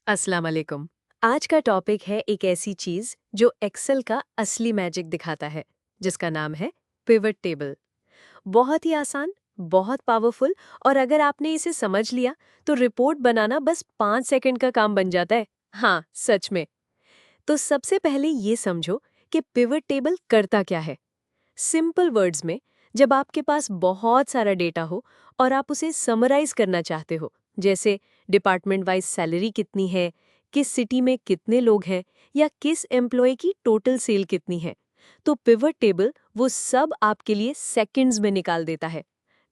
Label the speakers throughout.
Speaker 1: अस्सलाम वालेकुम। आज का टॉपिक है एक ऐसी चीज जो एक्सेल का असली मैजिक दिखाता है, जिसका नाम है पिवट टेबल। बहुत ही आसान, बहुत पावरफुल, और अगर आपने इसे समझ लिया तो रिपोर्ट बनाना बस 5 सेकंड का काम बन जाता है। हाँ, सच में। तो सबसे पहले ये समझो कि पिवट टेबल करता क्या है। सिंपल वर्ड्स में, जब आपके पास बहुत सारा डेटा हो और आप उसे समराइज करना चाहते हो, जैसे डिपार्टमेंट वाइज सैलरी कितनी है, किस सिटी में कितने लोग हैं, या किस एम्प्लॉय की टोटल सेल कितनी है, तो पिवट टेबल वो सब आपके लिए सेकंड्स में निकाल देता है।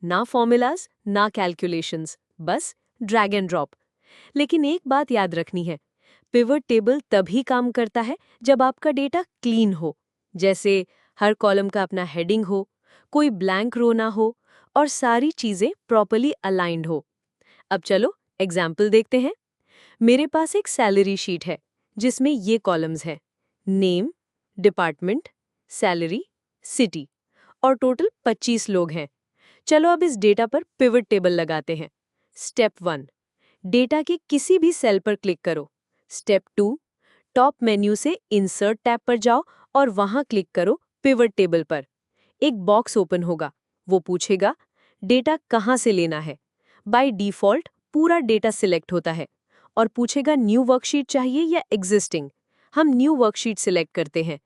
Speaker 1: ना फॉर्मूलाज, ना कैलकुलेशंस, बस ड्रैग एंड ड्रॉप। लेकिन एक बात याद रखनी है, पिवट टेबल तभी काम करता है जब आपका डेटा क्लीन हो, जैसे हर कॉलम का अपना हेडिंग हो, कोई ब्लैंक रो ना हो, और सारी चीजें प्रॉपर्ली अलाइंड हो। अब चलो एग्जाम्पल देखते हैं। मेरे पास एक सैलरी शीट है जिसमें ये कॉलम्स हैं: नेम, डिपार्टमेंट, सैलरी, सिटी, और टोटल 25 लोग हैं। चलो अब इस डेटा पर पिवट टेबल लगाते हैं। स्टेप 1, डेटा के किसी भी सेल पर क्लिक करो। स्टेप 2, टॉप मेन्यू से इंसर्ट टैब पर जाओ और वहां क्लिक करो पिवट टेबल पर। एक बॉक्स ओपन होगा। वो पूछेगा डेटा कहाँ से लेना है। बाय डिफॉल्ट पूरा डेटा सिलेक्ट होता है और पूछेगा न्यू वर्कशीट चाहिए या एग्जिस्टिंग। हम न्यू वर्कशीट सिलेक्ट करते हैं,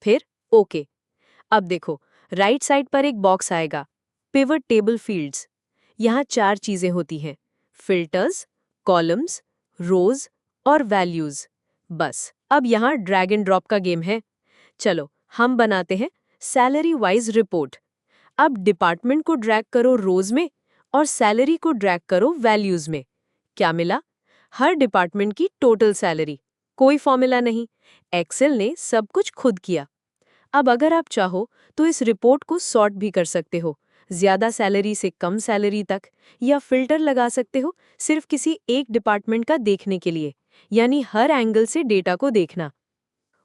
Speaker 1: फिर ओके। अब देखो, राइट साइड पर एक बॉक्स आएगा, पिवट टेबल फील्ड्स। यहाँ 4 चीजें होती हैं: फिल्टर्स, कॉलम्स, रोज और वैल्यूज। बस अब यहाँ ड्रैग एंड ड्रॉप का गेम है। चलो हम बनाते हैं सैलरी वाइज रिपोर्ट। अब डिपार्टमेंट को ड्रैग करो रोज में और सैलरी को ड्रैग करो वैल्यूज में। क्या मिला? हर डिपार्टमेंट की टोटल सैलरी। कोई फॉर्मूला नहीं, एक्सेल ने सब कुछ खुद किया। अब अगर आप चाहो तो इस रिपोर्ट को सॉर्ट भी कर सकते हो, ज्यादा सैलरी से कम सैलरी तक, या फिल्टर लगा सकते हो सिर्फ किसी एक डिपार्टमेंट का देखने के लिए, यानी हर एंगल से डेटा को देखना।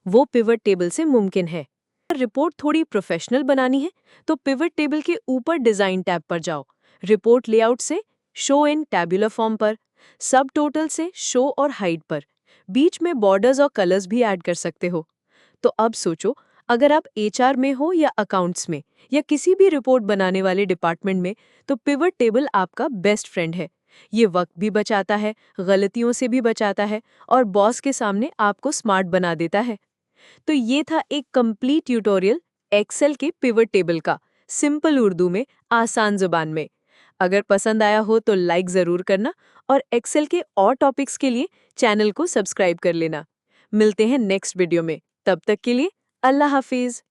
Speaker 1: वो पिवट टेबल से मुमकिन है। अगर रिपोर्ट थोड़ी प्रोफेशनल बनानी है तो पिवट टेबल के ऊपर डिजाइन टैब पर जाओ, रिपोर्ट लेआउट से शो इन टैब्यूलर फॉर्म पर, सब टोटल से शो और हाइड पर, बीच में बॉर्डर्स और कलर्स भी ऐड कर सकते हो। तो अब सोचो, अगर आप एचआर में हो या अकाउंट्स में या किसी भी रिपोर्ट बनाने वाले डिपार्टमेंट में, तो पिवट टेबल आपका बेस्ट फ्रेंड है। ये वक्त भी बचाता है, गलतियों से भी बचाता है, और बॉस के सामने आपको स्मार्ट बना देता है। तो ये था एक कंप्लीट ट्यूटोरियल एक्सेल के पिवट टेबल का, सिंपल उर्दू में, आसान जुबान में। अगर पसंद आया हो तो लाइक ज़रूर करना, और एक्सेल के और टॉपिक्स के लिए चैनल को सब्सक्राइब कर लेना। मिलते हैं नेक्स्ट वीडियो में। तब तक के लिए अल्लाह हाफिज़।